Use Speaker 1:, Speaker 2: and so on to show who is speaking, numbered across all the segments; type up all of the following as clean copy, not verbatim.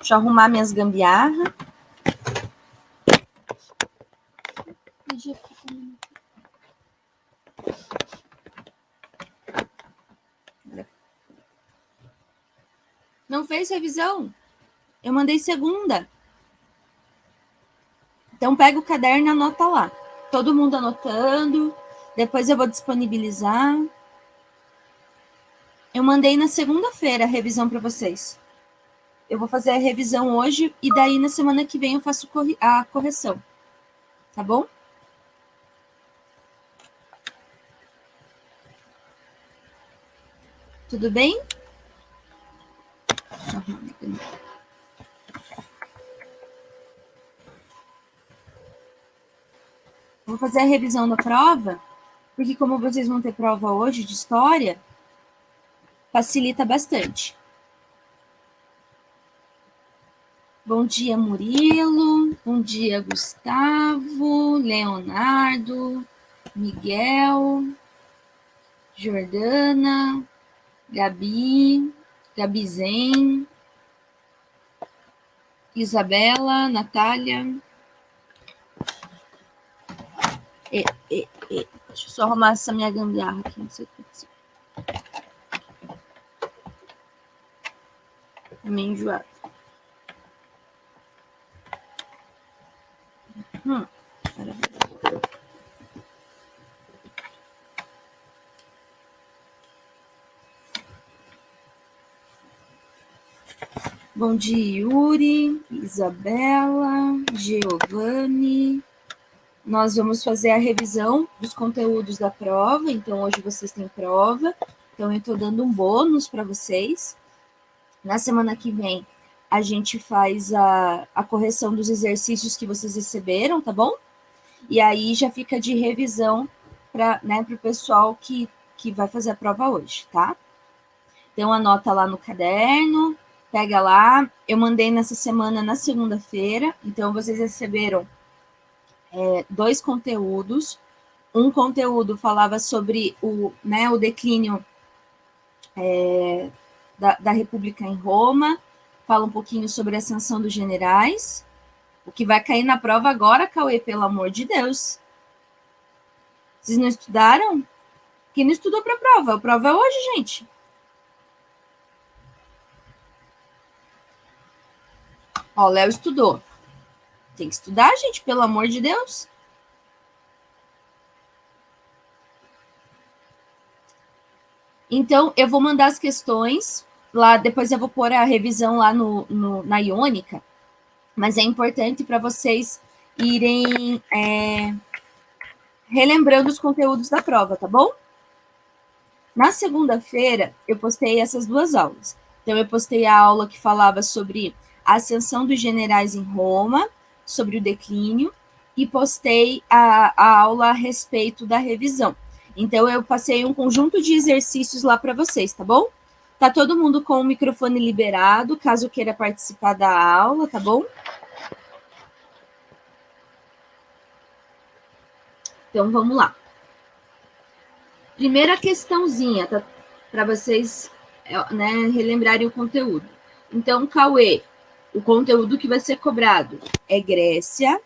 Speaker 1: Deixa eu arrumar minhas gambiarras. Não fez revisão? Eu mandei segunda. Então, pega o caderno e anota lá. Todo mundo anotando. Depois eu vou disponibilizar. Eu mandei na segunda-feira a revisão para vocês. Eu vou fazer a revisão hoje e daí na semana que vem eu faço a correção. Tá bom? Tudo bem? Vou fazer a revisão da prova, porque como vocês vão ter prova hoje de história, facilita bastante. Bom dia, Murilo. Bom dia, Gustavo, Leonardo, Miguel, Jordana, Gabi, Gabizen, Isabela, Natália. Deixa eu só arrumar essa minha gambiarra aqui. Não sei o que aconteceu. Meio enjoado. Bom dia, Yuri, Isabela, Giovanni. Nós vamos fazer a revisão dos conteúdos da prova. Então, hoje vocês têm prova. Então, eu estou dando um bônus para vocês. Na semana que vem, a gente faz a correção dos exercícios que vocês receberam, tá bom? E aí já fica de revisão para o pessoal que vai fazer a prova hoje, tá? Então, anota lá no caderno, pega lá. Eu mandei nessa semana, na segunda-feira. Então, vocês receberam 2 conteúdos. Um conteúdo falava sobre o declínio da República em Roma, fala um pouquinho sobre a ascensão dos generais, o que vai cair na prova agora, Cauê, pelo amor de Deus. Vocês não estudaram? Quem não estudou para a prova? A prova é hoje, gente. Ó, o Léo estudou. Tem que estudar, gente, pelo amor de Deus. Então, eu vou mandar as questões lá, depois eu vou pôr a revisão lá na Iônica, mas é importante para vocês irem relembrando os conteúdos da prova, tá bom? Na segunda-feira, eu postei essas 2 aulas. Então, eu postei a aula que falava sobre a ascensão dos generais em Roma, sobre o declínio, e postei a aula a respeito da revisão. Então, eu passei um conjunto de exercícios lá para vocês, tá bom? Tá todo mundo com o microfone liberado, caso queira participar da aula, tá bom? Então, vamos lá. Primeira questãozinha, tá? Para vocês relembrarem o conteúdo. Então, Cauê, o conteúdo que vai ser cobrado é Grécia,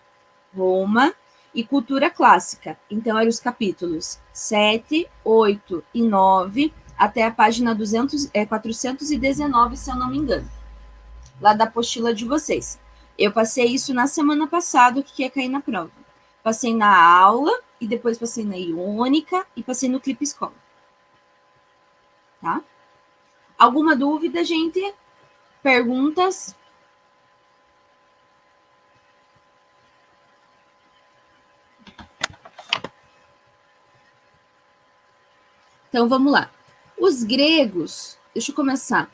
Speaker 1: Roma e cultura clássica. Então, eram os capítulos 7, 8 e 9, até a página 419, se eu não me engano, lá da apostila de vocês. Eu passei isso na semana passada, que ia cair na prova. Passei na aula, e depois passei na Iônica, e passei no Clipe Escola. Tá? Alguma dúvida, gente? Perguntas? Então, vamos lá. Os gregos, deixa eu começar.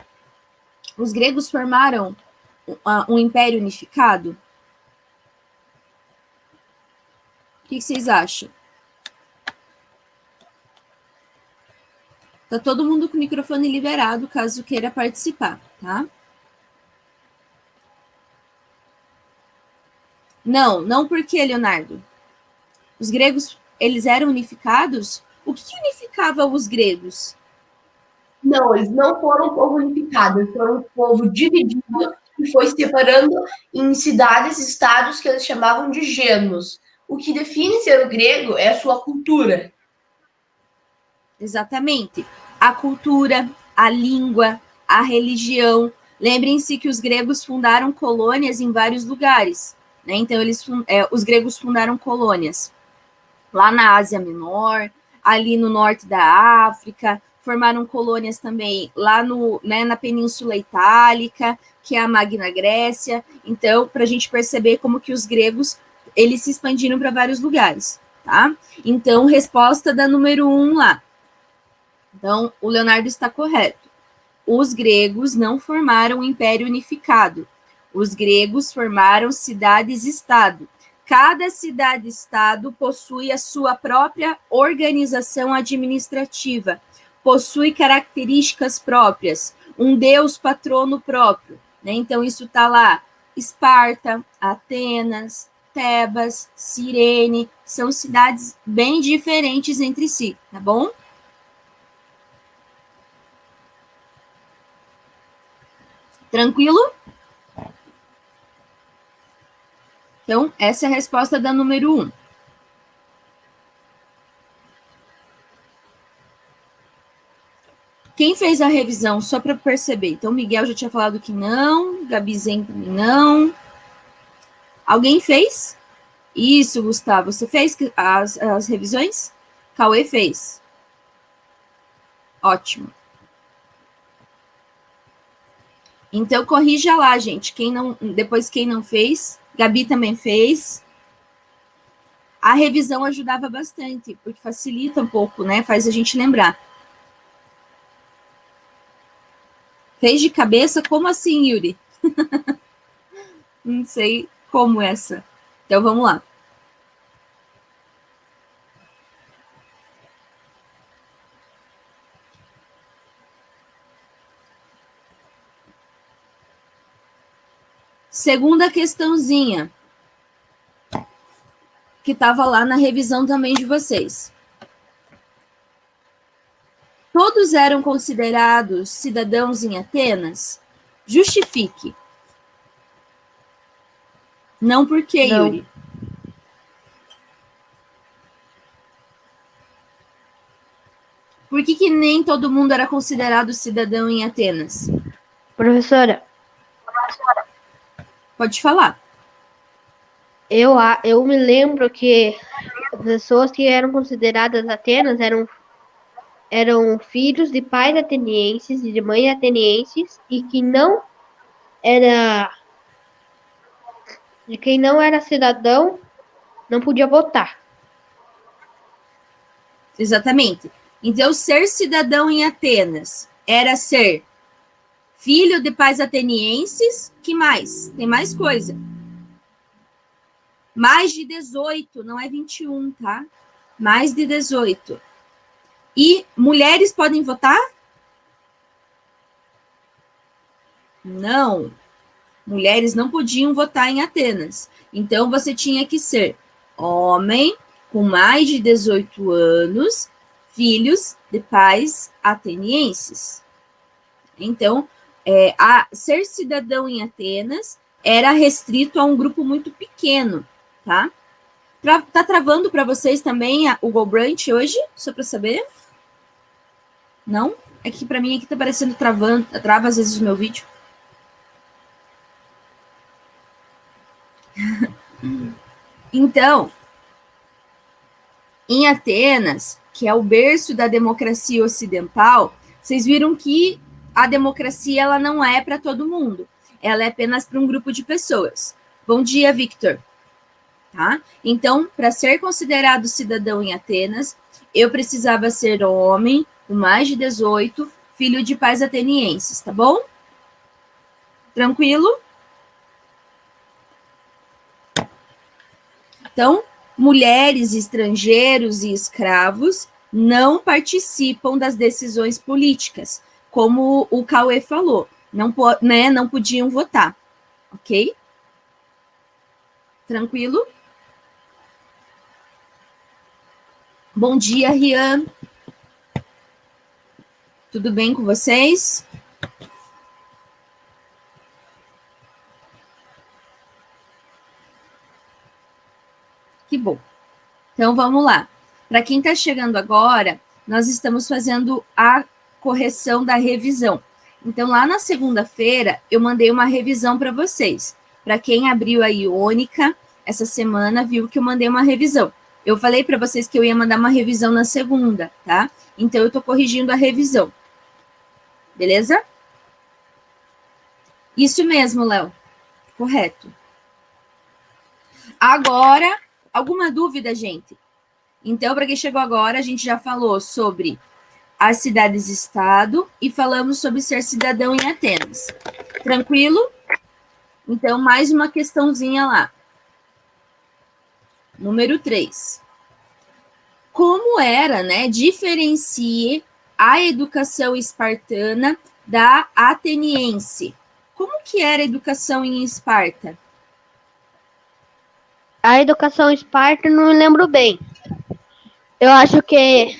Speaker 1: Os gregos formaram um império unificado? O que vocês acham? Tá todo mundo com o microfone liberado, caso queira participar, tá? Não porque, Leonardo. Os gregos, eles eram unificados? O que unificava os gregos?
Speaker 2: Não, eles não foram um povo unificado, eles foram um povo dividido e foi separando em cidades e estados que eles chamavam de genos. O que define ser o grego é a sua cultura.
Speaker 1: Exatamente. A cultura, a língua, a religião. Lembrem-se que os gregos fundaram colônias em vários lugares. Né? Então, os gregos fundaram colônias lá na Ásia Menor, ali no norte da África, formaram colônias também lá na Península Itálica, que é a Magna Grécia. Então, para a gente perceber como que os gregos eles se expandiram para vários lugares. Tá? Então, resposta da número 1 lá. Então, o Leonardo está correto. Os gregos não formaram um império unificado. Os gregos formaram cidades-estado. Cada cidade-estado possui a sua própria organização administrativa, possui características próprias, um deus patrono próprio. Né? Então, isso está lá. Esparta, Atenas, Tebas, Cirene, são cidades bem diferentes entre si, tá bom? Tranquilo? Então, essa é a resposta da número 1. Quem fez a revisão, só para perceber? Então, Miguel já tinha falado que não, Gabizen também não. Alguém fez? Isso, Gustavo. Você fez as revisões? Cauê fez. Ótimo. Então, corrija lá, gente. Depois, quem não fez, Gabi também fez. A revisão ajudava bastante, porque facilita um pouco, né? Faz a gente lembrar. Fez de cabeça? Como assim, Yuri? Não sei como essa. Então, vamos lá. Segunda questãozinha, que estava lá na revisão também de vocês. Todos eram considerados cidadãos em Atenas? Justifique. Não por quê, Yuri? Por que nem todo mundo era considerado cidadão em Atenas?
Speaker 3: Professora,
Speaker 1: Pode falar.
Speaker 3: eu me lembro que as pessoas que eram consideradas Atenas eram filhos de pais atenienses e de mães atenienses e que não era de quem não era cidadão não podia votar.
Speaker 1: Exatamente. Então, ser cidadão em Atenas era ser filho de pais atenienses. Que mais? Tem mais coisa. Mais de 18, não é 21, tá? Mais de 18. E mulheres podem votar? Não. Mulheres não podiam votar em Atenas. Então, você tinha que ser homem com mais de 18 anos, filhos de pais atenienses. Então, ser cidadão em Atenas era restrito a um grupo muito pequeno, tá? Tá travando para vocês também o Google Branch hoje, só para saber? Não? É que para mim aqui tá aparecendo trava às vezes o meu vídeo. Então, em Atenas, que é o berço da democracia ocidental, vocês viram que a democracia ela não é para todo mundo. Ela é apenas para um grupo de pessoas. Bom dia, Victor. Tá? Então, para ser considerado cidadão em Atenas, eu precisava ser homem, com mais de 18, filho de pais atenienses, tá bom? Tranquilo? Então, mulheres, estrangeiros e escravos não participam das decisões políticas, como o Cauê falou, não podiam votar, ok? Tranquilo? Bom dia, Rian. Tudo bem com vocês? Que bom. Então, vamos lá. Para quem está chegando agora, nós estamos fazendo a correção da revisão. Então, lá na segunda-feira, eu mandei uma revisão para vocês. Para quem abriu a Iônica, essa semana, viu que eu mandei uma revisão. Eu falei para vocês que eu ia mandar uma revisão na segunda, tá? Então, eu estou corrigindo a revisão. Beleza? Isso mesmo, Léo. Correto. Agora, alguma dúvida, gente? Então, para quem chegou agora, a gente já falou sobre as cidades-estado e falamos sobre ser cidadão em Atenas. Tranquilo? Então, mais uma questãozinha lá. Número 3. Como era, né? Diferencie a educação espartana da ateniense. Como que era a educação em Esparta?
Speaker 3: A educação Esparta não me lembro bem. Eu acho que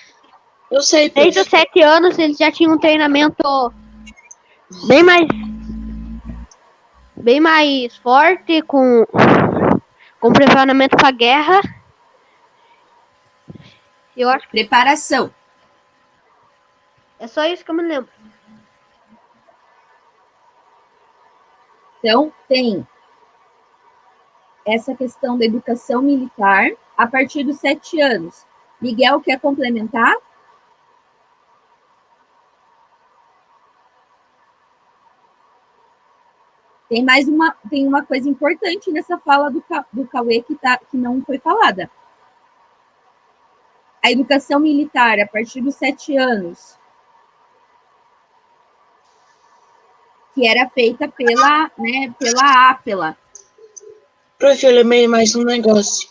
Speaker 4: Eu sei,
Speaker 3: desde os 7 anos eles já tinham um treinamento bem mais forte, com preparamento para a guerra. Eu acho que
Speaker 1: Preparação.
Speaker 3: é só isso que eu me lembro.
Speaker 1: Então, tem essa questão da educação militar a partir dos 7 anos. Miguel, quer complementar? Tem uma coisa importante nessa fala do Cauê que não foi falada. A educação militar a partir dos 7 anos, que era feita pela Ápela.
Speaker 4: prof, eu lembrei mais um negócio.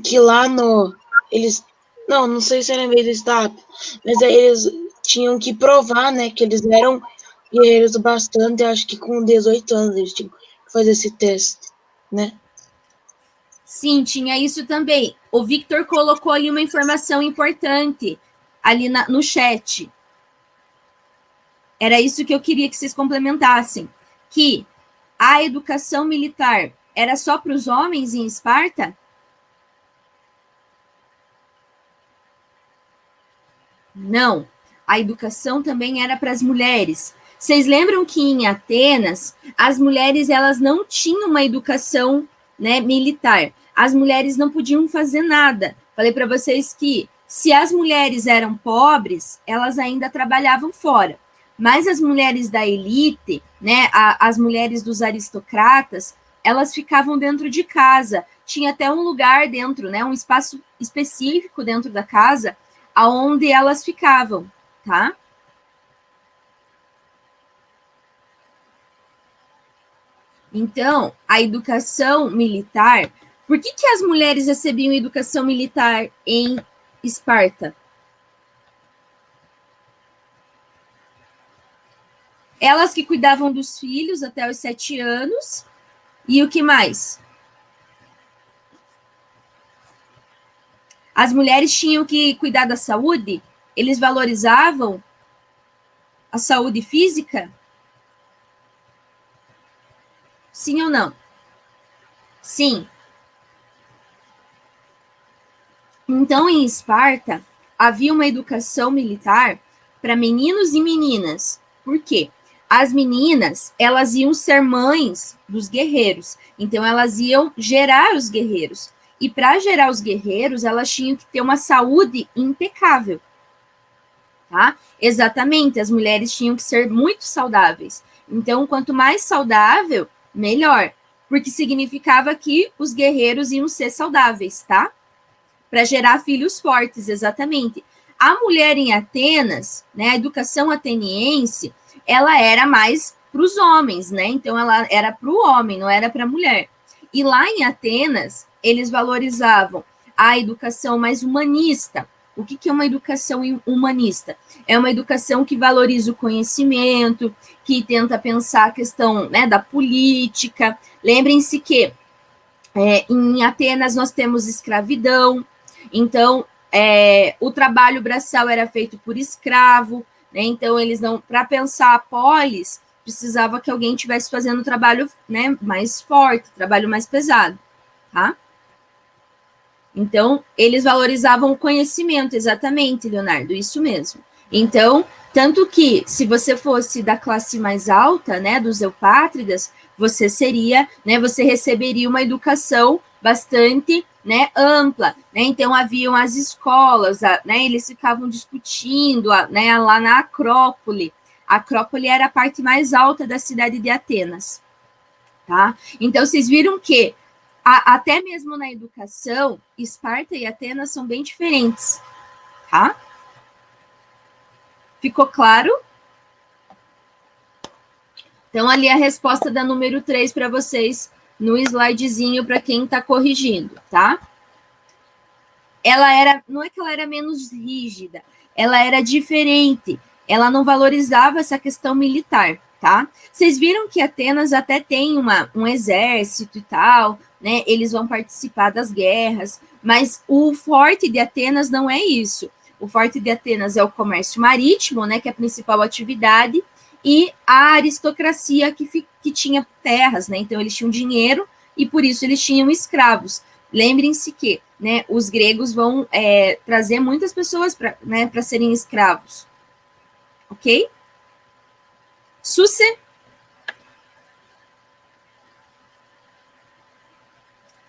Speaker 4: Que lá no. Eles. Não sei se eu lembrei desse dado, mas aí eles tinham que provar, né, que eles eram guerreiros bastante. Acho que com 18 anos eles tinham que fazer esse teste, né?
Speaker 1: Sim, tinha isso também. O Victor colocou ali uma informação importante ali no chat. Era isso que eu queria que vocês complementassem. Que a educação militar era só para os homens em Esparta? Não. A educação também era para as mulheres. Vocês lembram que em Atenas, as mulheres elas não tinham uma educação, né, militar. As mulheres não podiam fazer nada. Falei para vocês que se as mulheres eram pobres, elas ainda trabalhavam fora. Mas as mulheres da elite, né, as mulheres dos aristocratas, elas ficavam dentro de casa. Tinha até um lugar dentro, né, um espaço específico dentro da casa, aonde elas ficavam, tá? Então, a educação militar... Por que as mulheres recebiam educação militar em Esparta? Elas que cuidavam dos filhos até os 7 anos. E o que mais? As mulheres tinham que cuidar da saúde? Eles valorizavam a saúde física? Sim ou não? Sim. Então, em Esparta, havia uma educação militar para meninos e meninas. Por quê? As meninas, elas iam ser mães dos guerreiros. Então, elas iam gerar os guerreiros. E para gerar os guerreiros, elas tinham que ter uma saúde impecável. Tá? Exatamente, as mulheres tinham que ser muito saudáveis. Então, quanto mais saudável, melhor. Porque significava que os guerreiros iam ser saudáveis, tá? Para gerar filhos fortes, exatamente. A mulher em Atenas, né, a educação ateniense, ela era mais para os homens, né? Então, ela era para o homem, não era para a mulher. E lá em Atenas, eles valorizavam a educação mais humanista. O que é uma educação humanista? É uma educação que valoriza o conhecimento, que tenta pensar a questão, né, da política. Lembrem-se que em Atenas nós temos escravidão, então o trabalho braçal era feito por escravo, né? Então eles não, para pensar a polis, precisava que alguém estivesse fazendo o trabalho, né, mais forte, trabalho mais pesado, tá? Então, eles valorizavam o conhecimento, exatamente, Leonardo, isso mesmo. Então, tanto que, se você fosse da classe mais alta, né, dos eupátridas, você seria, né, você receberia uma educação bastante, né, ampla, né, então haviam as escolas, né, eles ficavam discutindo, né, lá na Acrópole. A Acrópole era a parte mais alta da cidade de Atenas, tá? Então, vocês viram que até mesmo na educação, Esparta e Atenas são bem diferentes, tá? Ficou claro? Então, ali a resposta da número 3 para vocês no slidezinho para quem está corrigindo, tá? Ela era, não é que ela era menos rígida, ela era diferente. Ela não valorizava essa questão militar, tá? Vocês viram que Atenas até tem um exército e tal, né? Eles vão participar das guerras, mas o forte de Atenas não é isso. O forte de Atenas é o comércio marítimo, né? Que é a principal atividade, e a aristocracia que tinha terras, né? Então, eles tinham dinheiro e, por isso, eles tinham escravos. Lembrem-se que, né, os gregos vão trazer muitas pessoas para, né, serem escravos. Ok? Susse?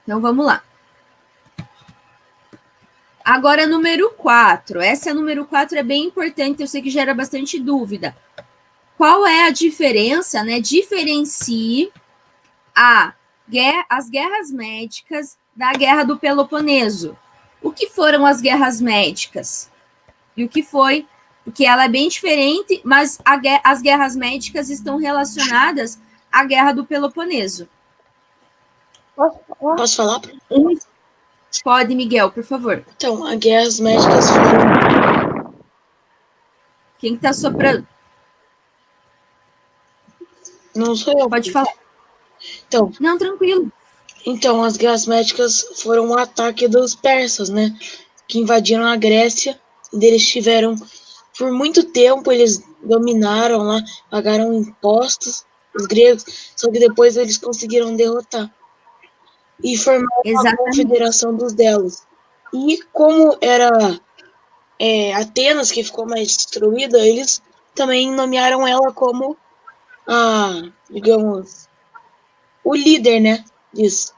Speaker 1: Então, vamos lá. Agora, número 4. Essa número 4 é bem importante, eu sei que gera bastante dúvida. Qual é a diferença, né? Diferencie as guerras médicas da Guerra do Peloponeso. O que foram as guerras médicas? E o que foi? Porque ela é bem diferente, mas as guerras médicas estão relacionadas à Guerra do Peloponeso.
Speaker 4: Posso falar?
Speaker 1: Pode, Miguel, por favor.
Speaker 4: Então, as guerras médicas foram...
Speaker 1: Quem está soprando?
Speaker 4: Não sou eu.
Speaker 1: Pode falar.
Speaker 4: Então,
Speaker 1: não, tranquilo.
Speaker 4: Então, as guerras médicas foram um ataque dos persas, né? Que invadiram a Grécia. E eles tiveram, por muito tempo, eles dominaram lá, pagaram impostos, os gregos, só que depois eles conseguiram derrotar. E formaram a Confederação dos Delos. E como era Atenas, que ficou mais destruída, eles também nomearam ela como digamos, o líder, né, disso.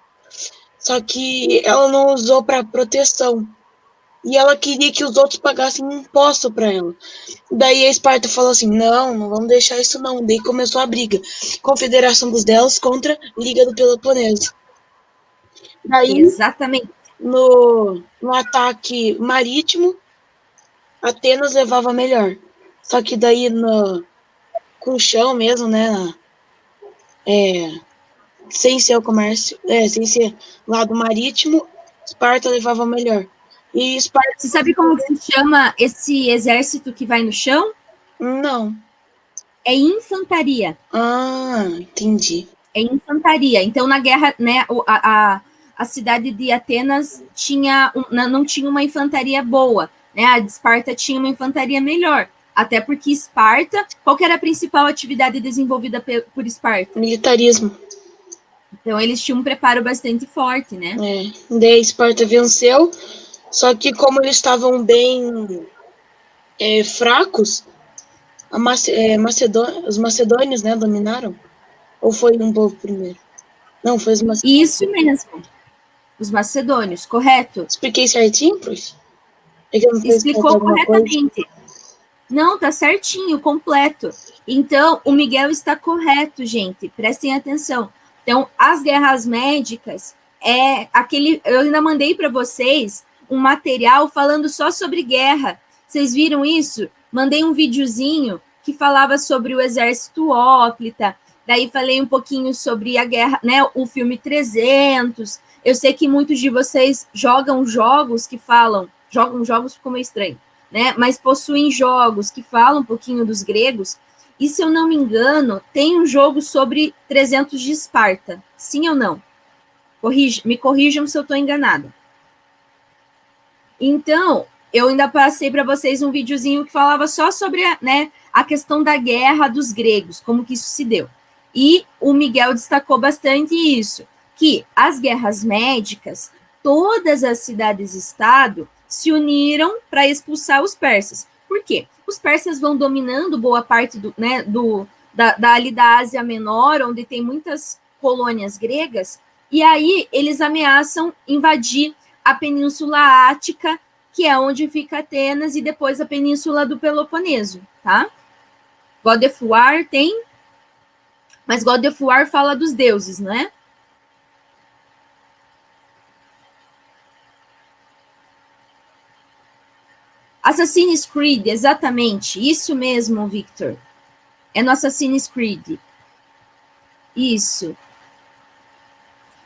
Speaker 4: Só que ela não usou para proteção. E ela queria que os outros pagassem imposto para ela. Daí a Esparta falou assim, não vamos deixar isso não. Daí começou a briga. Confederação dos Delos contra Liga do Peloponeso. Daí,
Speaker 1: exatamente.
Speaker 4: No ataque marítimo, Atenas levava melhor. Só que daí com o chão mesmo, né, sem ser o comércio, sem ser lado marítimo, Esparta levava melhor. E Esparta...
Speaker 1: Você sabe como se chama esse exército que vai no chão?
Speaker 4: Não.
Speaker 1: É infantaria.
Speaker 4: Entendi.
Speaker 1: É infantaria. Então, na guerra, né, a cidade de Atenas não tinha uma infantaria boa, né? A de Esparta tinha uma infantaria melhor. Até porque Esparta, qual que era a principal atividade desenvolvida por Esparta?
Speaker 4: Militarismo.
Speaker 1: Então, eles tinham um preparo bastante forte, né?
Speaker 4: Daí Esparta venceu, só que como eles estavam bem fracos, os macedônios, né, dominaram? Ou foi um povo primeiro? Não, foi os macedônios.
Speaker 1: Isso mesmo. Os macedônios, correto?
Speaker 4: Expliquei certinho, prof?
Speaker 1: Explicou corretamente. Não, tá certinho, completo. Então, o Miguel está correto, gente. Prestem atenção. Então, as guerras médicas eu ainda mandei para vocês um material falando só sobre guerra. Vocês viram isso? Mandei um videozinho que falava sobre o exército hóplita. Daí falei um pouquinho sobre a guerra, né? O filme 300. Eu sei que muitos de vocês jogam jogos ficou meio estranho, né? Mas possuem jogos que falam um pouquinho dos gregos. E, se eu não me engano, tem um jogo sobre 300 de Esparta. Sim ou não? Me corrijam se eu estou enganada. Então, eu ainda passei para vocês um videozinho que falava só sobre a questão da guerra dos gregos, como que isso se deu. E o Miguel destacou bastante isso, que as guerras médicas, todas as cidades-estado se uniram para expulsar os persas. Por quê? Os persas vão dominando boa parte ali da Ásia Menor, onde tem muitas colônias gregas, e aí eles ameaçam invadir a Península Ática, que é onde fica Atenas, e depois a Península do Peloponeso, tá? God of War tem, mas God of War fala dos deuses, não é? Assassin's Creed, exatamente, isso mesmo, Victor. É no Assassin's Creed. Isso.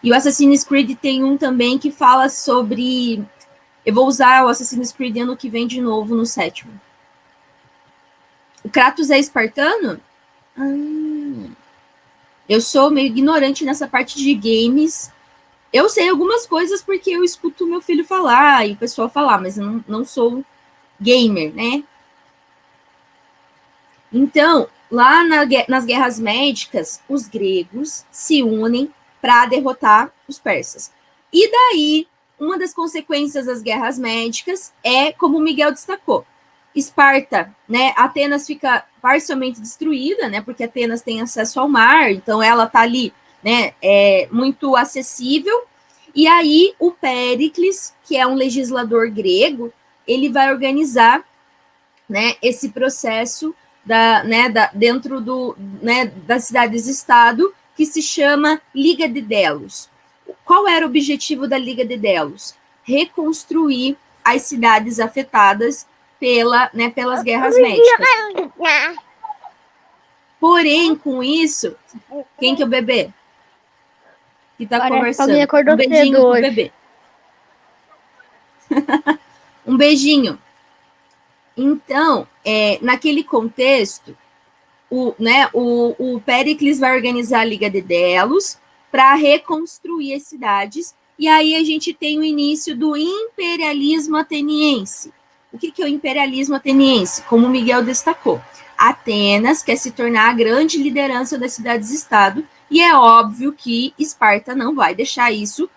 Speaker 1: E o Assassin's Creed tem um também que fala sobre... Eu vou usar o Assassin's Creed ano que vem de novo, no 7º. O Kratos é espartano? Eu sou meio ignorante nessa parte de games. Eu sei algumas coisas porque eu escuto meu filho falar e o pessoal falar, mas eu não sou gamer, né? Então, lá nas guerras médicas, os gregos se unem para derrotar os persas. E daí, uma das consequências das guerras médicas é, como o Miguel destacou, Esparta, né? Atenas fica parcialmente destruída, né? Porque Atenas tem acesso ao mar, então ela está ali, né? Muito acessível. E aí o Péricles, que é um legislador grego, ele vai organizar, né? Esse processo dentro das cidades-estado, que se chama Liga de Delos. Qual era o objetivo da Liga de Delos? Reconstruir as cidades afetadas pelas guerras médicas. Porém, com isso, quem que é o bebê? Que está conversando. Um beijinho pro bebê. Um beijinho. Então, naquele contexto, o Péricles vai organizar a Liga de Delos para reconstruir as cidades, e aí a gente tem o início do imperialismo ateniense. O que é o imperialismo ateniense? Como o Miguel destacou, Atenas quer se tornar a grande liderança das cidades-estado, e é óbvio que Esparta não vai deixar isso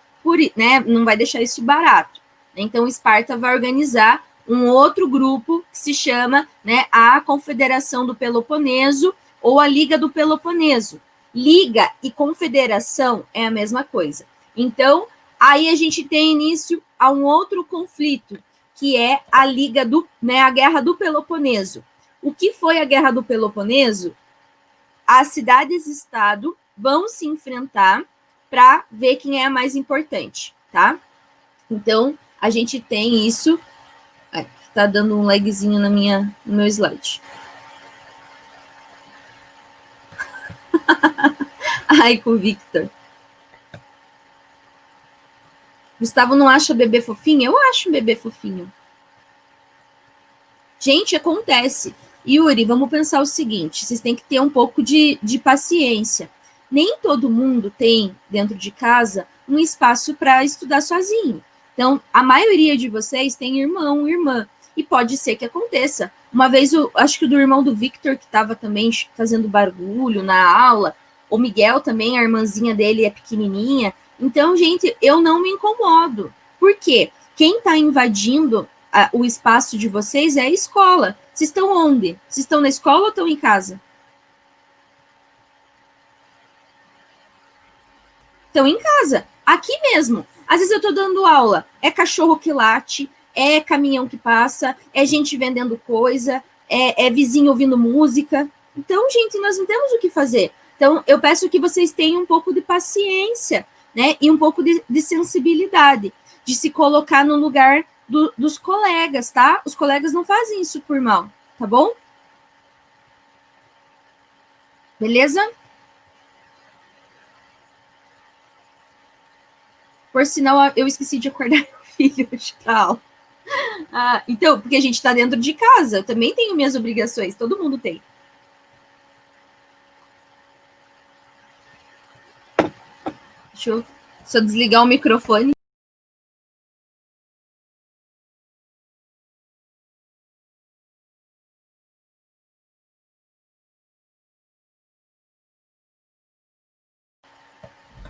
Speaker 1: não vai deixar isso barato. Então, Esparta vai organizar um outro grupo que se chama, a Confederação do Peloponeso ou a Liga do Peloponeso. Liga e confederação é a mesma coisa. Então, aí a gente tem início a um outro conflito, que é a a Guerra do Peloponeso. O que foi a Guerra do Peloponeso? As cidades-estado vão se enfrentar para ver quem é a mais importante, tá? Então, a gente tem isso. Tá dando um lagzinho no meu slide. Ai, com o Victor. Gustavo não acha bebê fofinho? Eu acho um bebê fofinho. Gente, acontece. Yuri, vamos pensar o seguinte, vocês têm que ter um pouco de paciência. Nem todo mundo tem, dentro de casa, um espaço para estudar sozinho. Então, a maioria de vocês tem irmão, irmã. E pode ser que aconteça. Uma vez, acho que o do irmão do Victor, que estava também fazendo barulho na aula, o Miguel também, a irmãzinha dele é pequenininha. Então, gente, eu não me incomodo. Por quê? Quem está invadindo o espaço de vocês é a escola. Vocês estão onde? Vocês estão na escola ou estão em casa? Estão em casa. Aqui mesmo. Às vezes eu estou dando aula. É cachorro que late, é caminhão que passa, é gente vendendo coisa, é vizinho ouvindo música. Então, gente, nós não temos o que fazer. Então, eu peço que vocês tenham um pouco de paciência, né? E um pouco de sensibilidade, de se colocar no lugar dos colegas, tá? Os colegas não fazem isso por mal, tá bom? Beleza? Por sinal, eu esqueci de acordar meu filho hoje pra aula. Então, porque a gente está dentro de casa, eu também tenho minhas obrigações, todo mundo tem. Deixa eu só desligar o microfone.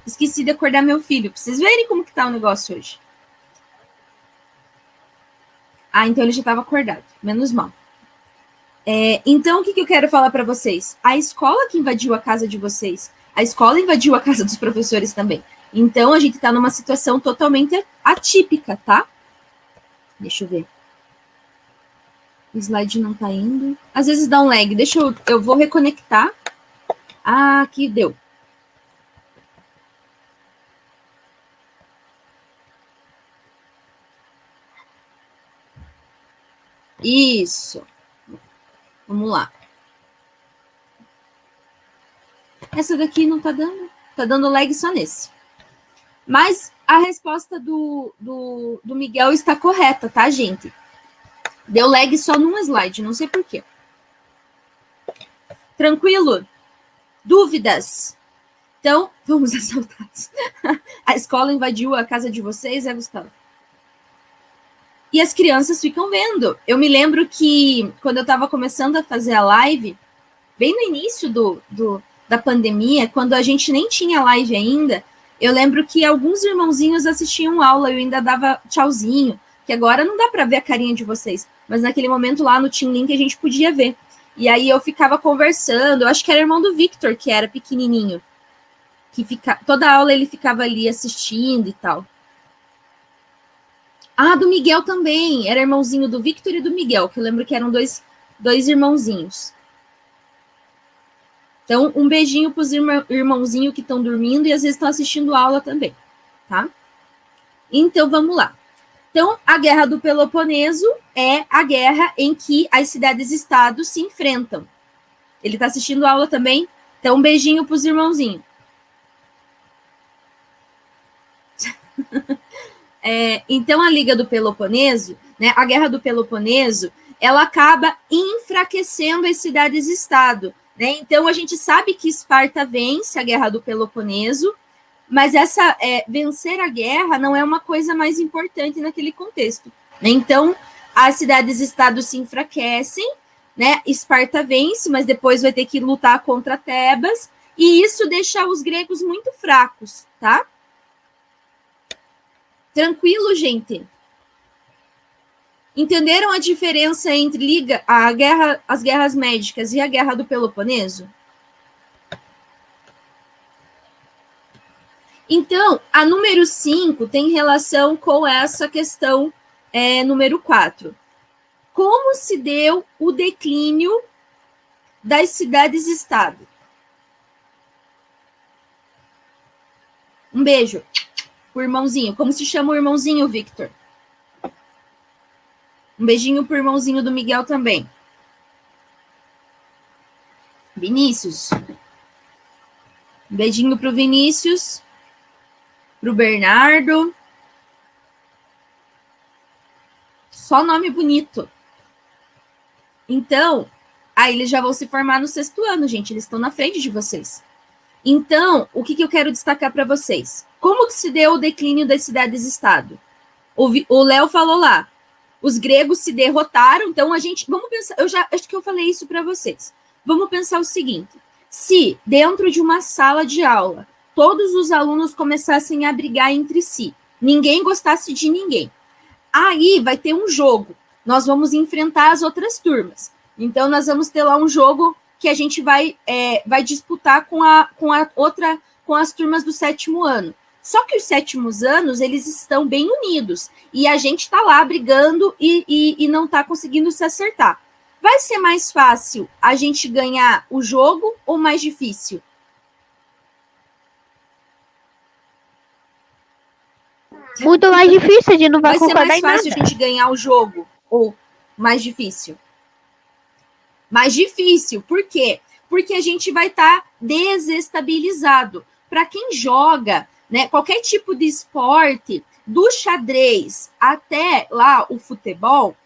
Speaker 1: Esqueci de acordar meu filho, pra vocês verem como que tá o negócio hoje. Ah, então ele já estava acordado, menos mal. Então, o que eu quero falar para vocês? A escola que invadiu a casa de vocês, a escola invadiu a casa dos professores também. Então, a gente está numa situação totalmente atípica, tá? Deixa eu ver. O slide não tá indo. Às vezes dá um lag. Eu vou reconectar. Ah, aqui deu. Isso. Vamos lá. Essa daqui não tá dando. Tá dando lag só nesse. Mas a resposta do Miguel está correta, tá, gente? Deu lag só num slide, não sei por quê. Tranquilo? Dúvidas? Então, vamos assaltados. A escola invadiu a casa de vocês, Gustavo? E as crianças ficam vendo. Eu me lembro que, quando eu estava começando a fazer a live, bem no início da pandemia, quando a gente nem tinha live ainda, eu lembro que alguns irmãozinhos assistiam aula, eu ainda dava tchauzinho, que agora não dá para ver a carinha de vocês, mas naquele momento lá no Team Link a gente podia ver. E aí eu ficava conversando, eu acho que era irmão do Victor, que era pequenininho, toda aula ele ficava ali assistindo e tal. Ah, do Miguel também, era irmãozinho do Victor e do Miguel, que eu lembro que eram dois irmãozinhos. Então, um beijinho para os irmãozinhos que estão dormindo e às vezes estão assistindo aula também, tá? Então, vamos lá. Então, a Guerra do Peloponeso é a guerra em que as cidades-estados se enfrentam. Ele está assistindo aula também? Então, um beijinho para os irmãozinhos. Então, a Liga do Peloponeso, né, a Guerra do Peloponeso, ela acaba enfraquecendo as cidades-estado. Né? Então, a gente sabe que Esparta vence a Guerra do Peloponeso, mas vencer a guerra não é uma coisa mais importante naquele contexto. Né? Então, as cidades-estados se enfraquecem, né? Esparta vence, mas depois vai ter que lutar contra Tebas, e isso deixa os gregos muito fracos, tá? Tranquilo, gente? Entenderam a diferença entre as guerras médicas e a Guerra do Peloponeso? Então, a número 5 tem relação com essa questão número 4. Como se deu o declínio das cidades-estado? Um beijo. O irmãozinho. Como se chama o irmãozinho, Victor? Um beijinho pro irmãozinho do Miguel também. Vinícius. Um beijinho pro Vinícius. Pro Bernardo. Só nome bonito. Então, aí eles já vão se formar no 6º ano, gente. Eles estão na frente de vocês. Então, o que eu quero destacar para vocês? Como que se deu o declínio das cidades-estado? O Léo falou lá. Os gregos se derrotaram, então vamos pensar, acho que eu falei isso para vocês. Vamos pensar o seguinte: se dentro de uma sala de aula todos os alunos começassem a brigar entre si, ninguém gostasse de ninguém, aí vai ter um jogo, nós vamos enfrentar as outras turmas. Então nós vamos ter lá um jogo que a gente vai disputar com as turmas do 7º ano. Só que os 7º anos, eles estão bem unidos. E a gente está lá brigando e não está conseguindo se acertar. Vai ser mais fácil a gente ganhar o jogo ou mais difícil?
Speaker 3: Muito mais difícil, a gente não vai concordar em nada.
Speaker 1: Vai ser mais fácil a gente ganhar o jogo ou mais difícil? Mais difícil. Por quê? Porque a gente vai estar desestabilizado. Para quem joga, né, qualquer tipo de esporte, do xadrez até lá o futebol,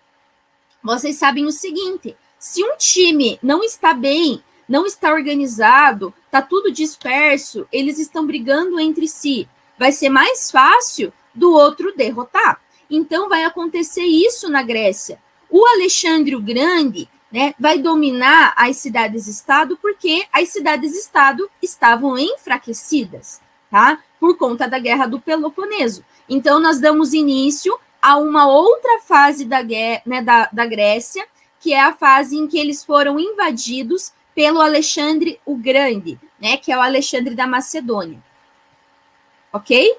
Speaker 1: vocês sabem o seguinte: se um time não está bem, não está organizado, está tudo disperso, eles estão brigando entre si, vai ser mais fácil do outro derrotar. Então vai acontecer isso na Grécia. O Alexandre o Grande, né, vai dominar as cidades-estado porque as cidades-estado estavam enfraquecidas, tá? Por conta da Guerra do Peloponeso. Então, nós damos início a uma outra fase da Grécia, que é a fase em que eles foram invadidos pelo Alexandre o Grande, né, que é o Alexandre da Macedônia. Ok?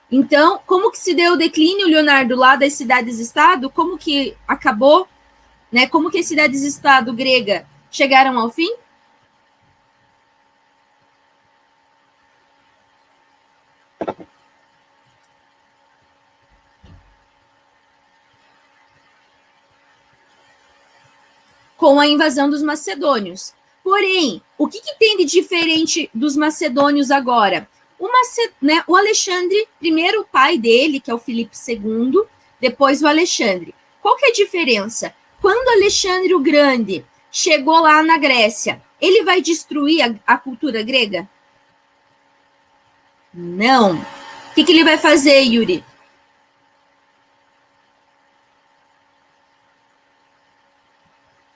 Speaker 1: Então, como que se deu o declínio, Leonardo, lá das cidades-estado? Como que acabou? Né? Como que as cidades-estado grega chegaram ao fim? Com a invasão dos macedônios. Porém, o que tem de diferente dos macedônios agora? O Alexandre, primeiro o pai dele, que é o Filipe II, depois o Alexandre. Qual que é a diferença? Quando Alexandre o Grande chegou lá na Grécia, ele vai destruir a cultura grega? Não. O que ele vai fazer, Yuri?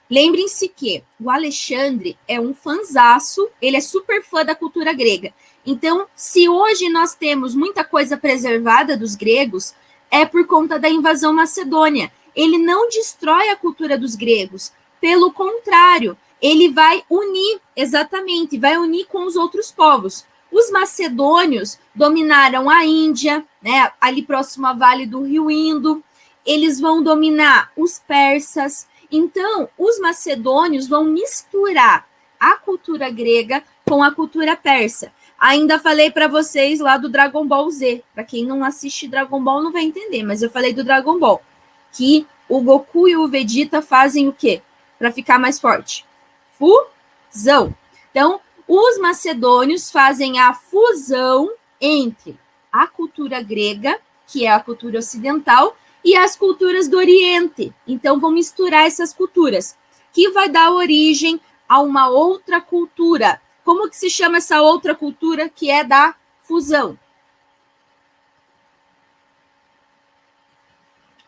Speaker 1: Lembrem-se que o Alexandre é um fanzaço, ele é super fã da cultura grega. Então, se hoje nós temos muita coisa preservada dos gregos, é por conta da invasão macedônia. Ele não destrói a cultura dos gregos, pelo contrário, ele vai unir, exatamente, vai unir com os outros povos. Os macedônios dominaram a Índia, né, ali próximo ao Vale do Rio Indo, eles vão dominar os persas. Então, os macedônios vão misturar a cultura grega com a cultura persa. Ainda falei para vocês lá do Dragon Ball Z. Para quem não assiste Dragon Ball não vai entender, mas eu falei do Dragon Ball. Que o Goku e o Vegeta fazem o quê? Para ficar mais forte? Fusão. Então, os macedônios fazem a fusão entre a cultura grega, que é a cultura ocidental, e as culturas do Oriente. Então, vão misturar essas culturas, que vai dar origem a uma outra cultura. Como que se chama essa outra cultura que é da fusão?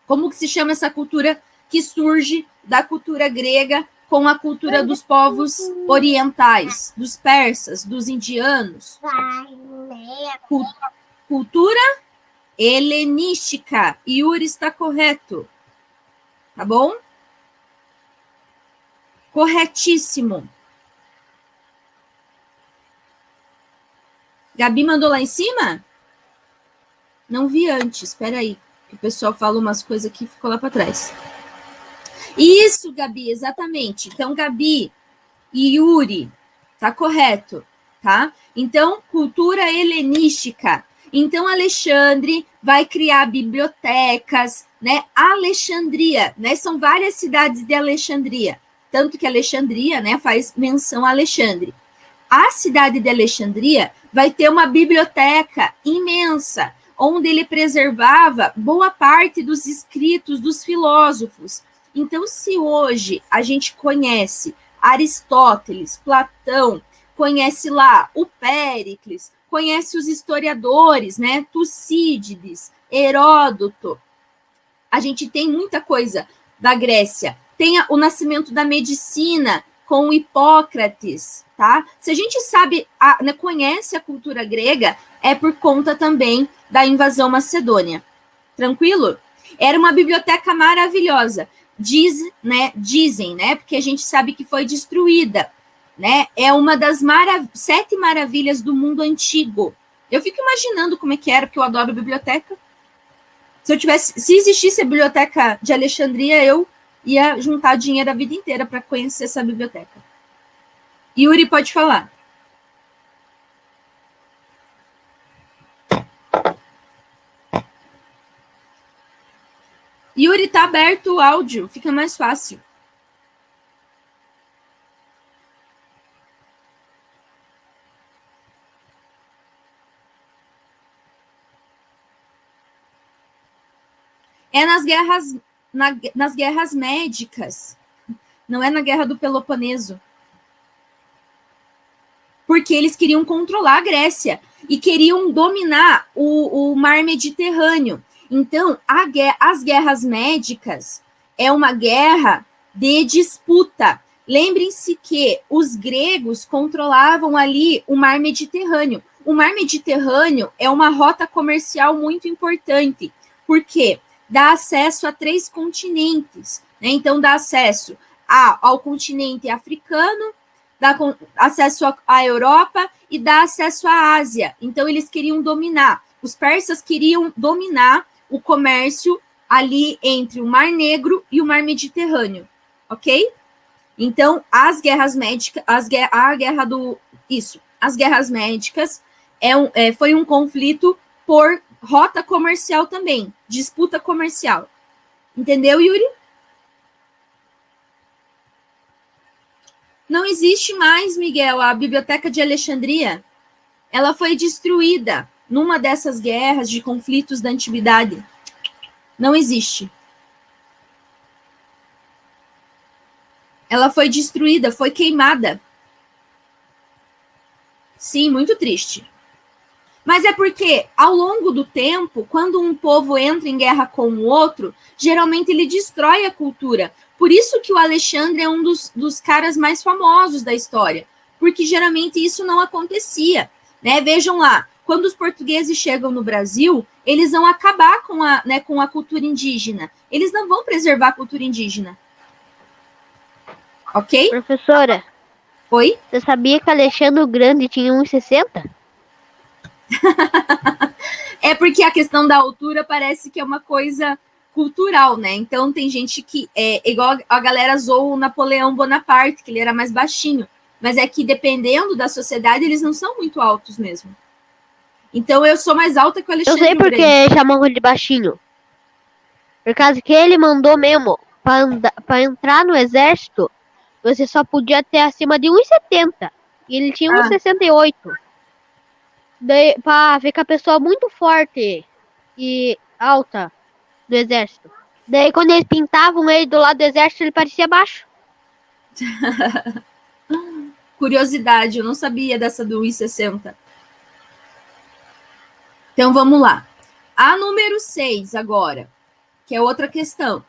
Speaker 1: Como que se chama essa cultura que surge da cultura grega com a cultura dos povos orientais, dos persas, dos indianos? Cultura helenística. Yuri está correto. Tá bom? Corretíssimo. Gabi mandou lá em cima? Não vi antes. Espera aí. O pessoal fala umas coisas que ficou lá para trás. Isso, Gabi, exatamente. Então, Gabi e Yuri, tá correto, tá? Então, cultura helenística. Então, Alexandre vai criar bibliotecas, né? Alexandria, né? São várias cidades de Alexandria. Tanto que Alexandria, né, faz menção a Alexandre. A cidade de Alexandria vai ter uma biblioteca imensa, onde ele preservava boa parte dos escritos dos filósofos. Então, se hoje a gente conhece Aristóteles, Platão, conhece lá o Péricles, conhece os historiadores, né? Tucídides, Heródoto. A gente tem muita coisa da Grécia. Tem o nascimento da medicina com Hipócrates, tá? Se a gente sabe, conhece a cultura grega, é por conta também da invasão macedônia. Tranquilo? Era uma biblioteca maravilhosa. Dizem, né? Porque a gente sabe que foi destruída. Né? É uma das 7 maravilhas do mundo antigo. Eu fico imaginando como é que era, porque eu adoro biblioteca. Se existisse a biblioteca de Alexandria, eu ia juntar dinheiro a vida inteira para conhecer essa biblioteca. Yuri, pode falar. Yuri, tá aberto o áudio, fica mais fácil. É nas guerras médicas, não é na guerra do Peloponeso. Porque eles queriam controlar a Grécia e queriam dominar o mar Mediterrâneo. Então, as guerras médicas é uma guerra de disputa. Lembrem-se que os gregos controlavam ali o mar Mediterrâneo. O mar Mediterrâneo é uma rota comercial muito importante. Por quê? Dá acesso a 3 continentes, né? Então, dá acesso ao continente africano, dá acesso à Europa e dá acesso à Ásia. Então, eles queriam dominar. Os persas queriam dominar o comércio ali entre o Mar Negro e o Mar Mediterrâneo, ok? Então, as guerras médicas, as guerras médicas foi um conflito por rota comercial também, disputa comercial. Entendeu, Yuri? Não existe mais, Miguel, a Biblioteca de Alexandria. Ela foi destruída numa dessas guerras de conflitos da antiguidade. Não existe. Ela foi destruída, foi queimada. Sim, muito triste. Mas é porque, ao longo do tempo, quando um povo entra em guerra com o outro, geralmente ele destrói a cultura. Por isso que o Alexandre é um dos caras mais famosos da história. Porque geralmente isso não acontecia. Né? Vejam lá, quando os portugueses chegam no Brasil, eles vão acabar com a cultura indígena. Eles não vão preservar a cultura indígena. Ok?
Speaker 3: Professora,
Speaker 1: Oi?
Speaker 3: você sabia que Alexandre o Grande tinha 1,60?
Speaker 1: É porque a questão da altura parece que é uma coisa cultural, né? Então tem gente que igual a galera zoou o Napoleão Bonaparte, que ele era mais baixinho. Mas é que dependendo da sociedade, eles não são muito altos mesmo. Então eu sou mais alta que o Alexandre.
Speaker 3: Eu sei porque chamam ele de baixinho. Por causa que ele mandou mesmo, para entrar no exército, você só podia ter acima de 1,70. E ele tinha 1,68. Daí, pra ficar a pessoa muito forte e alta do exército. Daí, quando eles pintavam ele do lado do exército, ele parecia baixo.
Speaker 1: Curiosidade, eu não sabia dessa do 1,60. Então, vamos lá. A número 6 agora, que é outra questão.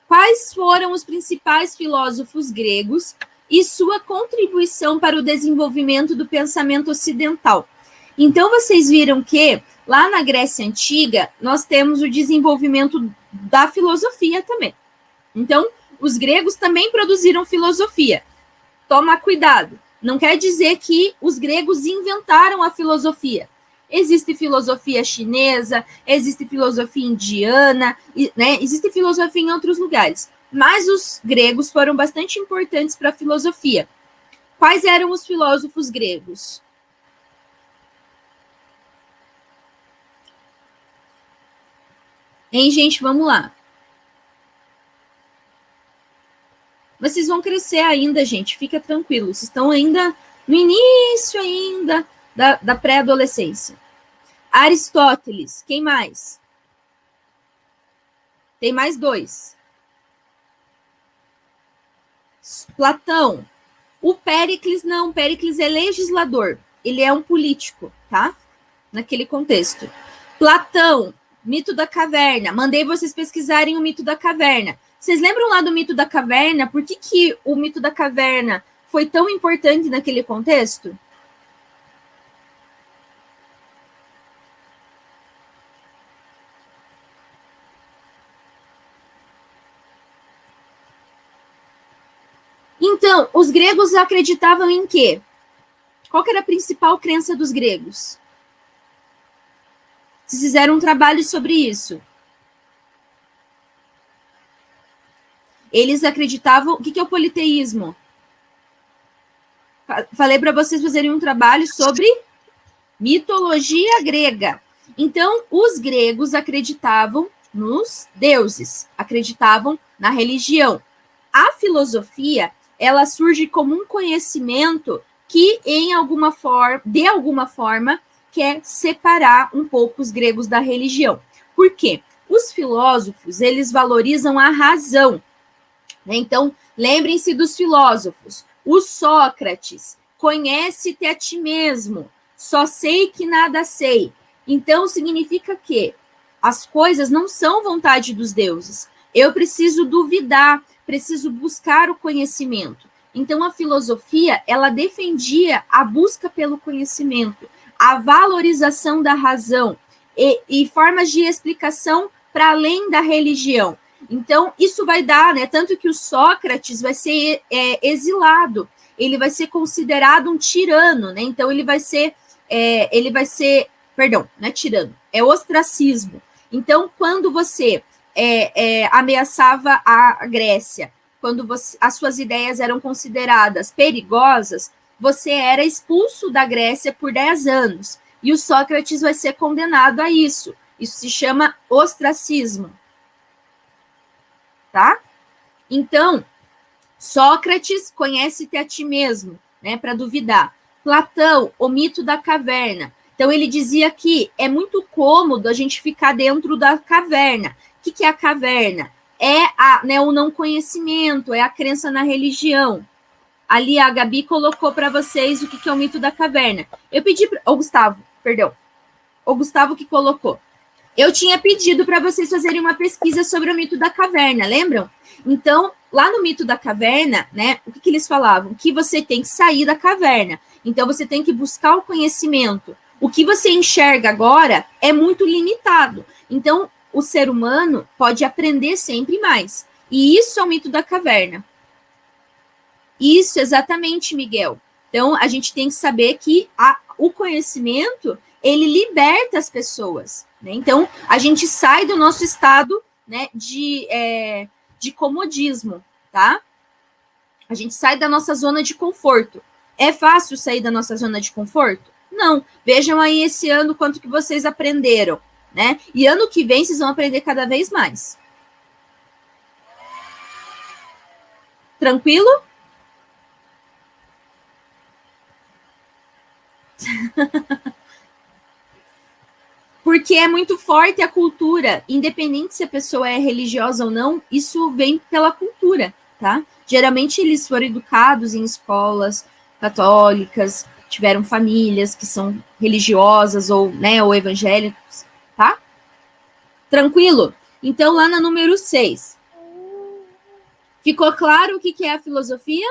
Speaker 1: Quais foram os principais filósofos gregos e sua contribuição para o desenvolvimento do pensamento ocidental? Então, vocês viram que lá na Grécia Antiga, nós temos o desenvolvimento da filosofia também. Então, os gregos também produziram filosofia. Toma cuidado. Não quer dizer que os gregos inventaram a filosofia. Existe filosofia chinesa, existe filosofia indiana, né? Existe filosofia em outros lugares. Mas os gregos foram bastante importantes para a filosofia. Quais eram os filósofos gregos? Hein, gente? Vamos lá. Vocês vão crescer ainda, gente. Fica tranquilo. Vocês estão ainda no início ainda da pré-adolescência. Aristóteles. Quem mais? Tem mais 2. Platão. O Péricles, não. Péricles é legislador. Ele é um político, tá? Naquele contexto. Platão. Mito da caverna. Mandei vocês pesquisarem o mito da caverna. Vocês lembram lá do mito da caverna? Por que o mito da caverna foi tão importante naquele contexto? Então, os gregos acreditavam em quê? Qual que era a principal crença dos gregos? Vocês fizeram um trabalho sobre isso. Eles acreditavam... O que é o politeísmo? Falei para vocês fazerem um trabalho sobre mitologia grega. Então, os gregos acreditavam nos deuses, acreditavam na religião. A filosofia, ela surge como um conhecimento que, de alguma forma, quer separar um pouco os gregos da religião. Por quê? Os filósofos, eles valorizam a razão. Então, lembrem-se dos filósofos. O Sócrates, conhece-te a ti mesmo, só sei que nada sei. Então, significa que as coisas não são vontade dos deuses. Eu preciso duvidar, preciso buscar o conhecimento. Então, a filosofia, ela defendia a busca pelo conhecimento, a valorização da razão. e formas de explicação para além da religião. Então, isso vai dar, né? Tanto que o Sócrates vai ser exilado, ele vai ser considerado um tirano, né? Então, ele vai ser, perdão, não é tirano, é ostracismo. Então, quando você ameaçava a Grécia, quando as suas ideias eram consideradas perigosas, você era expulso da Grécia por 10 anos. E o Sócrates vai ser condenado a isso. Isso se chama ostracismo. Tá? Então, Sócrates, conhece-te a ti mesmo, né, para duvidar. Platão, o mito da caverna. Então, ele dizia que é muito cômodo a gente ficar dentro da caverna. O que é a caverna? É o não conhecimento, é a crença na religião. Ali a Gabi colocou para vocês o que é o mito da caverna. Eu pedi para o Gustavo que colocou. Eu tinha pedido para vocês fazerem uma pesquisa sobre o mito da caverna, lembram? Então, lá no mito da caverna, né, o que eles falavam? Que você tem que sair da caverna. Então, você tem que buscar o conhecimento. O que você enxerga agora é muito limitado. Então, o ser humano pode aprender sempre mais. E isso é o mito da caverna. Isso, exatamente, Miguel. Então, a gente tem que saber que o conhecimento, ele liberta as pessoas, né? Então, a gente sai do nosso estado, né, de comodismo, tá? A gente sai da nossa zona de conforto. É fácil sair da nossa zona de conforto? Não. Vejam aí esse ano quanto que vocês aprenderam, né? E ano que vem vocês vão aprender cada vez mais. Tranquilo? Porque é muito forte a cultura, independente se a pessoa é religiosa ou não, isso vem pela cultura, tá? Geralmente eles foram educados em escolas católicas, tiveram famílias que são religiosas ou, né, ou evangélicos, tá? Tranquilo? Então, lá na número 6. Ficou claro o que é a filosofia?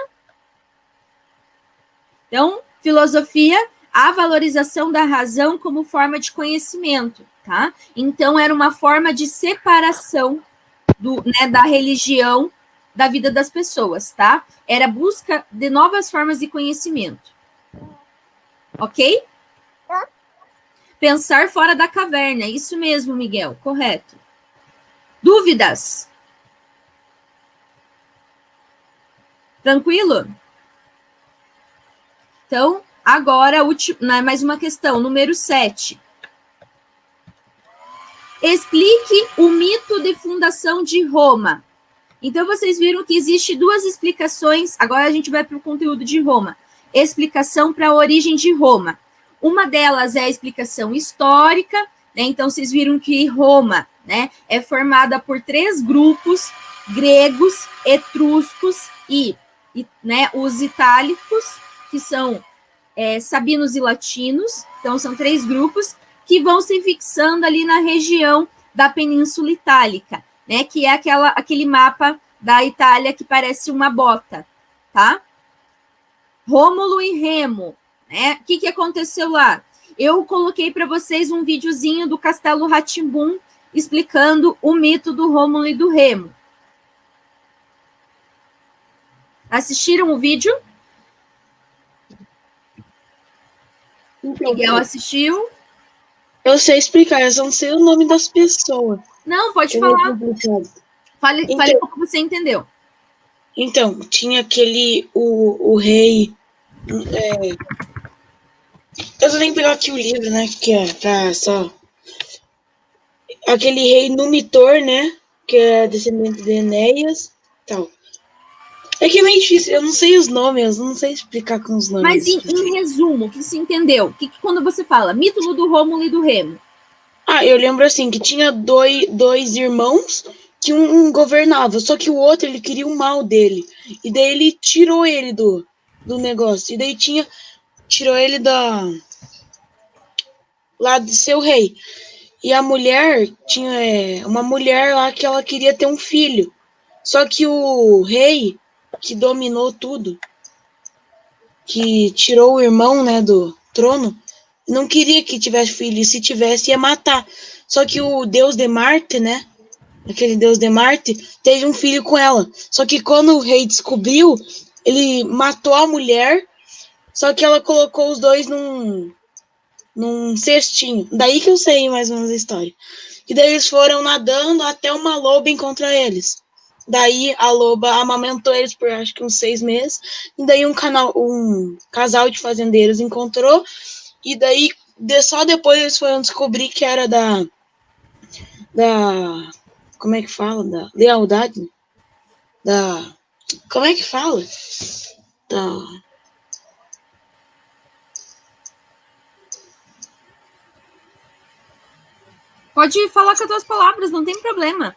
Speaker 1: Então, filosofia, a valorização da razão como forma de conhecimento, tá? Então, era uma forma de separação da religião da vida das pessoas, tá? Era busca de novas formas de conhecimento. Ok? Pensar fora da caverna, isso mesmo, Miguel, correto. Dúvidas? Tranquilo? Então, agora, mais uma questão, número 7. Explique o mito de fundação de Roma. Então, vocês viram que existe 2 explicações, agora a gente vai para o conteúdo de Roma. Explicação para a origem de Roma. Uma delas é a explicação histórica, né? Então, vocês viram que Roma, né, é formada por 3 grupos, gregos, etruscos e né, os itálicos, que são sabinos e latinos. Então, são 3 grupos que vão se fixando ali na região da Península Itálica, né, que é aquele mapa da Itália que parece uma bota, tá? Rômulo e Remo, né? O que aconteceu lá? Eu coloquei para vocês um videozinho do Castelo Rá-Tim-Bum explicando o mito do Rômulo e do Remo. Assistiram o vídeo? Miguel assistiu?
Speaker 4: Eu sei explicar, eu só não sei o nome das pessoas.
Speaker 1: Não, pode falar. Fale como você entendeu.
Speaker 4: Então, tinha o rei. Eu só tenho que pegar aqui o livro, né? Que é pra só. Aquele rei Numitor, né? Que é descendente de Enéas tal. É que é meio difícil, eu não sei os nomes, eu não sei explicar com os nomes.
Speaker 1: Mas em resumo, o que se entendeu? Que quando você fala mito do Rômulo e do Remo?
Speaker 4: Eu lembro assim, que tinha dois irmãos, que um governava, só que o outro, ele queria o mal dele. E daí ele tirou ele do negócio. E daí tirou ele lá de ser o rei. E a mulher, tinha uma mulher lá que ela queria ter um filho. Só que o rei, que dominou tudo, que tirou o irmão, né, do trono, não queria que tivesse filho, e se tivesse ia matar. Só que o deus de Marte, né? Aquele deus de Marte, teve um filho com ela. Só que quando o rei descobriu, ele matou a mulher, só que ela colocou os dois num cestinho. Daí que eu sei mais ou menos a história. E daí eles foram nadando até uma loba encontrar eles. Daí a loba amamentou eles por acho que uns 6 meses. E daí um casal de fazendeiros encontrou. E daí só depois eles foram descobrir que era da como é que fala? Da lealdade? Como é que fala? Da,
Speaker 1: Pode falar com as tuas palavras, não tem problema.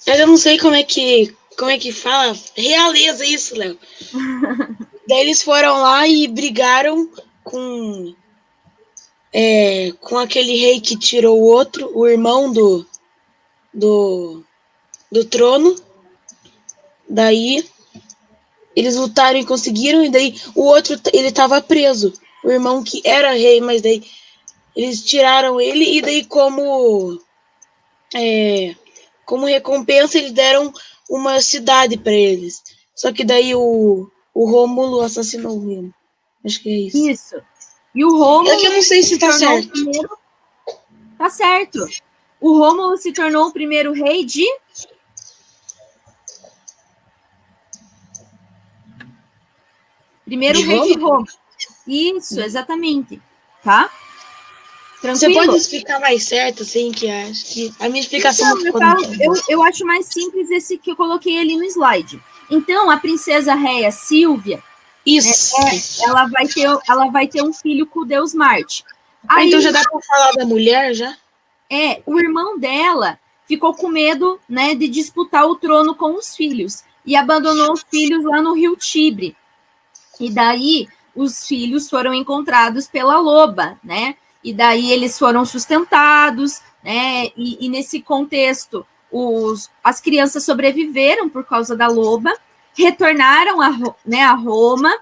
Speaker 4: eu não sei como é que fala. Realeza isso, Léo. Daí eles foram lá e brigaram com aquele rei que tirou o outro, o irmão do trono. Daí eles lutaram e conseguiram, e daí o outro, ele estava preso. O irmão que era rei, mas daí eles tiraram ele, e daí como recompensa eles deram uma cidade para eles. Só que daí o Rômulo assassinou o Remo. Acho que é isso.
Speaker 1: Isso. E o Rômulo
Speaker 4: É que eu não sei se tá
Speaker 1: tornou
Speaker 4: certo.
Speaker 1: o primeiro... Tá certo. O Rômulo se tornou o primeiro rei de... Primeiro rei de Roma. Isso, exatamente. Tá?
Speaker 4: Você
Speaker 1: Tranquilo?
Speaker 4: pode explicar mais certo, assim, que acho que a minha explicação
Speaker 1: Então,
Speaker 4: não ficou muito boa.
Speaker 1: eu acho mais simples esse que eu coloquei ali no slide. Então, a princesa réia Sílvia,
Speaker 4: Isso.
Speaker 1: ela vai ter um filho com o deus Marte. Aí,
Speaker 4: Então já dá pra falar da mulher, já?
Speaker 1: o irmão dela ficou com medo, né, de disputar o trono com os filhos e abandonou os filhos lá no rio Tibre. E daí os filhos foram encontrados pela loba, né? E daí eles foram sustentados, né? E nesse contexto, as crianças sobreviveram por causa da loba, retornaram a Roma,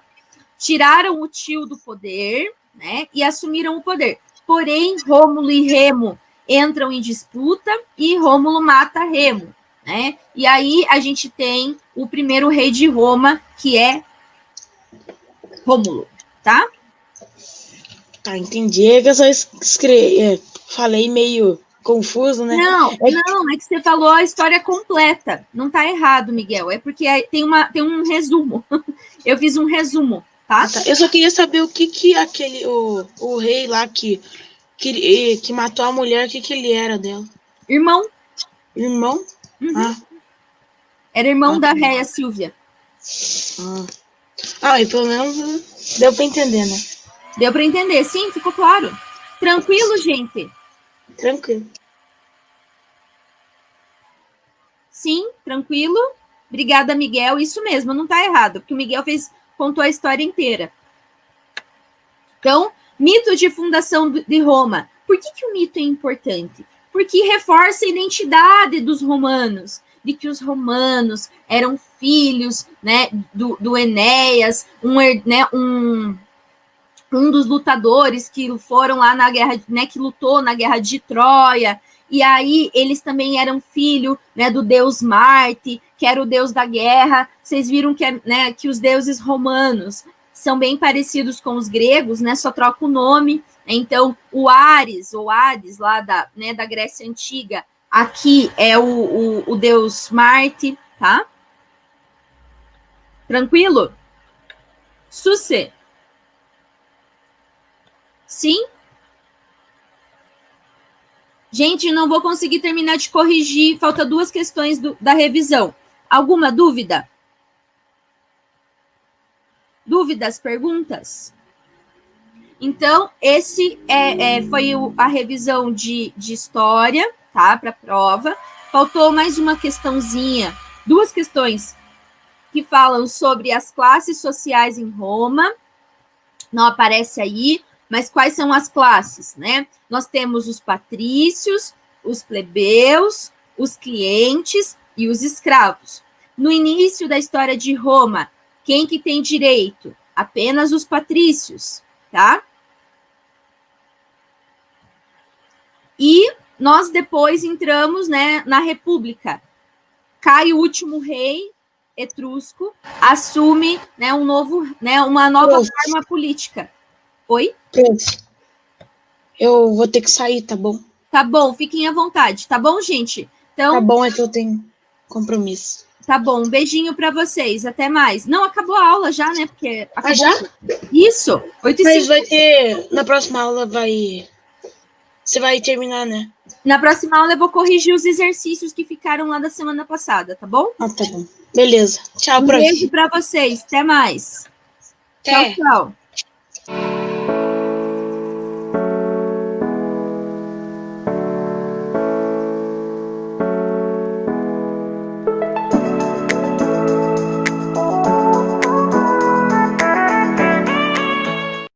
Speaker 1: tiraram o tio do poder, né? E assumiram o poder. Porém, Rômulo e Remo entram em disputa e Rômulo mata Remo, né? E aí a gente tem o primeiro rei de Roma, que é Rômulo, tá?
Speaker 4: Tá, entendi. É que eu só falei meio confuso, né?
Speaker 1: Não, é que você falou a história completa. Não tá errado, Miguel. É porque tem um resumo. Eu fiz um resumo, tá?
Speaker 4: Tá. Eu só queria saber o que o rei lá que matou a mulher, o que ele era dela?
Speaker 1: Irmão.
Speaker 4: Irmão?
Speaker 1: Uhum. Era irmão da
Speaker 4: tá.
Speaker 1: réia Sílvia.
Speaker 4: E pelo menos deu pra entender, né?
Speaker 1: Deu para entender, sim, ficou claro. Tranquilo, gente?
Speaker 4: Tranquilo.
Speaker 1: Sim, tranquilo. Obrigada, Miguel. Isso mesmo, não tá errado, porque o Miguel contou a história inteira. Então, mito de fundação de Roma. Por que o mito é importante? Porque reforça a identidade dos romanos, de que os romanos eram filhos, né, do Enéas, um dos lutadores que foram lá na guerra, né, que lutou na guerra de Troia. E aí eles também eram filho, né, do deus Marte, que era o deus da guerra. Vocês viram que os deuses romanos são bem parecidos com os gregos, né? Só troca o nome. Então, o Ares, ou Hades, lá da Grécia Antiga, aqui é o deus Marte, tá? Tranquilo? Sucê. Sim? Gente, não vou conseguir terminar de corrigir. Falta 2 questões da revisão. Alguma dúvida? Dúvidas, perguntas? Então, esse foi a revisão de história, tá? Para a prova. Faltou mais uma questãozinha, 2 questões que falam sobre as classes sociais em Roma. Não aparece aí, mas quais são as classes, né? Nós temos os patrícios, os plebeus, os clientes e os escravos. No início da história de Roma, quem que tem direito? Apenas os patrícios, tá? nós depois entramos, né, na República. Cai o último rei etrusco, assume, né, uma nova forma política. Oi?
Speaker 4: Prof, eu vou ter que sair, tá bom?
Speaker 1: Tá bom, fiquem à vontade, tá bom, gente? Então,
Speaker 4: Tá bom, é que eu tenho compromisso.
Speaker 1: tá bom, um beijinho para vocês, até mais. Não, acabou a aula já, né? Porque acabou.
Speaker 4: já?
Speaker 1: Isso, 8h50.
Speaker 4: Mas vai ter, na próxima aula você vai terminar, né?
Speaker 1: Na próxima aula eu vou corrigir os exercícios que ficaram lá da semana passada, tá bom?
Speaker 4: Ah, tá bom. Beleza. Tchau,
Speaker 1: Um
Speaker 4: prof.
Speaker 1: beijo para vocês, até mais.
Speaker 4: Até.
Speaker 1: Tchau, tchau.